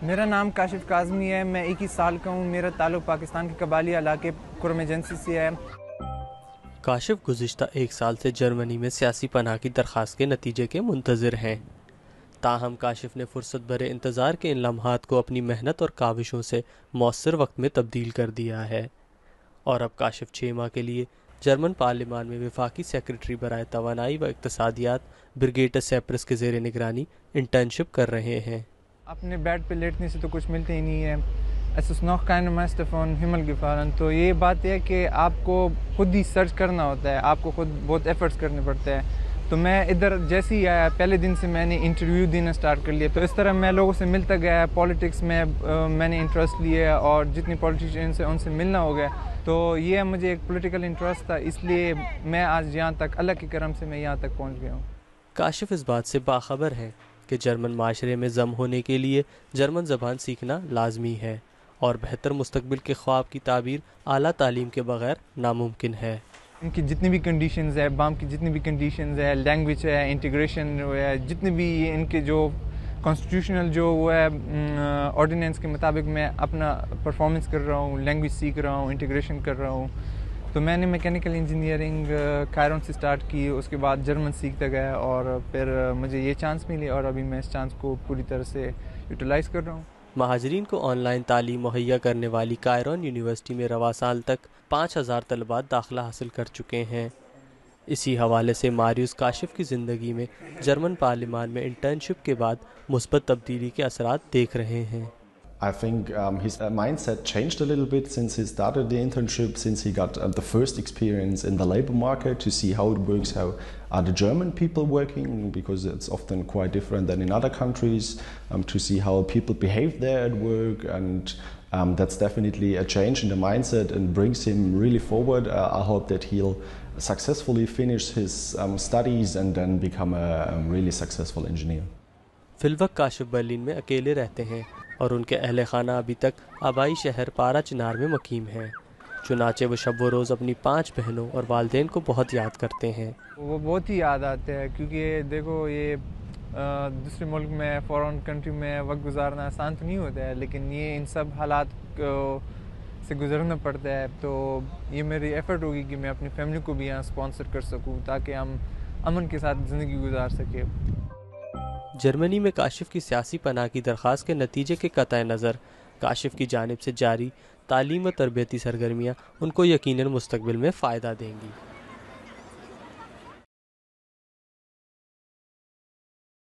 میرا نام کاشف کاظمی ہے، میں 21 سال کا ہوں، میرا تعلق پاکستان کے قبائلی علاقے کرم ایجنسی سے ہے۔ کاشف گزشتہ 1 سال سے جرمنی میں سیاسی پناہ کی درخواست کے نتیجے کے منتظر ہیں۔ تاہم کاشف نے فرصت بھرے انتظار کے ان لمحات کو اپنی محنت اور کاوشوں سے مؤثر وقت میں تبدیل کر دیا ہے، اور اب کاشف 6 ماہ کے لیے جرمن پارلیمان میں وفاقی سیکرٹری برائے توانائی و اقتصادیات برگیٹا سیپرس کے زیر نگرانی انٹرنشپ کر رہے ہیں۔ اپنے بیڈ پہ لیٹنے سے تو کچھ ملتے ہی نہیں ہے۔ Es ist noch keine Meister von Himmel gefallen۔ تو یہ بات ہے کہ آپ کو خود ہی سرچ کرنا ہوتا ہے، آپ کو خود بہت ایفرٹس کرنے پڑتے ہیں۔ تو میں ادھر جیسے ہی آیا پہلے دن سے میں نے انٹرویو دینا سٹارٹ کر لیا، تو اس طرح میں لوگوں سے ملتا گیا، پالیٹکس میں میں نے انٹرسٹ لیا اور جتنی پولیٹیشینس ہیں ان سے ملنا ہو گیا۔ تو یہ مجھے ایک پولیٹیکل انٹرسٹ تھا، اس لیے میں آج یہاں تک اللہ کے کرم سے میں یہاں تک پہنچ گیا ہوں۔ کاشف اس بات سے باخبر ہے کہ جرمن معاشرے میں ضم ہونے کے لیے جرمن زبان سیکھنا لازمی ہے، اور بہتر مستقبل کے خواب کی تعبیر اعلیٰ تعلیم کے بغیر ناممکن ہے۔ ان کی جتنی بھی کنڈیشنز ہے، بام کی جتنی بھی کنڈیشنز ہے، لینگویج ہے، انٹیگریشن ہے، جتنے بھی ان کے جو کانسٹیٹیوشنل جو وہ ہے آرڈیننس کے مطابق میں اپنا پرفارمنس کر رہا ہوں، لینگویج سیکھ رہا ہوں، انٹیگریشن کر رہا ہوں۔ تو میں نے میکینیکل انجینئرنگ کائرون سے سٹارٹ کی، اس کے بعد جرمن سیکھتا گیا اور پھر مجھے یہ چانس ملی اور ابھی میں اس چانس کو پوری طرح سے یوٹیلائز کر رہا ہوں۔ مہاجرین کو آن لائن تعلیم مہیا کرنے والی کائرون یونیورسٹی میں رواں سال تک 5000 طلباء داخلہ حاصل کر چکے ہیں۔ اسی حوالے سے ماریوس کاشف کی زندگی میں جرمن پارلیمان میں انٹرنشپ کے بعد مثبت تبدیلی کے اثرات دیکھ رہے ہیں۔ I think his mindset changed a little bit since he started the internship, since he got the first experience in the labor market to see how it works, how are the German people working, because it's often quite different than in other countries, to see how people behave there at work, and that's definitely a change in the mindset and brings him really forward. I hope that he'll successfully finish his studies and then become a really successful engineer. فی الوقت Kashif Berlin میں اکیلے رہتے ہیں اور ان کے اہل خانہ ابھی تک آبائی شہر پارا چنار میں مقیم ہیں، چنانچہ وہ شب و روز اپنی 5 بہنوں اور والدین کو بہت یاد کرتے ہیں۔ وہ بہت ہی یاد آتے ہیں، کیونکہ دیکھو یہ دوسرے ملک میں فورن کنٹری میں وقت گزارنا آسان تو نہیں ہوتا ہے، لیکن یہ ان سب حالات سے گزرنا پڑتا ہے۔ تو یہ میری ایفرٹ ہوگی کہ میں اپنی فیملی کو بھی یہاں اسپانسر کر سکوں تاکہ ہم امن کے ساتھ زندگی گزار سکیں۔ جرمنی میں کاشف کی سیاسی پناہ کی درخواست کے نتیجے کے قطع نظر کاشف کی جانب سے جاری تعلیم و تربیتی سرگرمیاں ان کو یقیناً مستقبل میں فائدہ دیں گی۔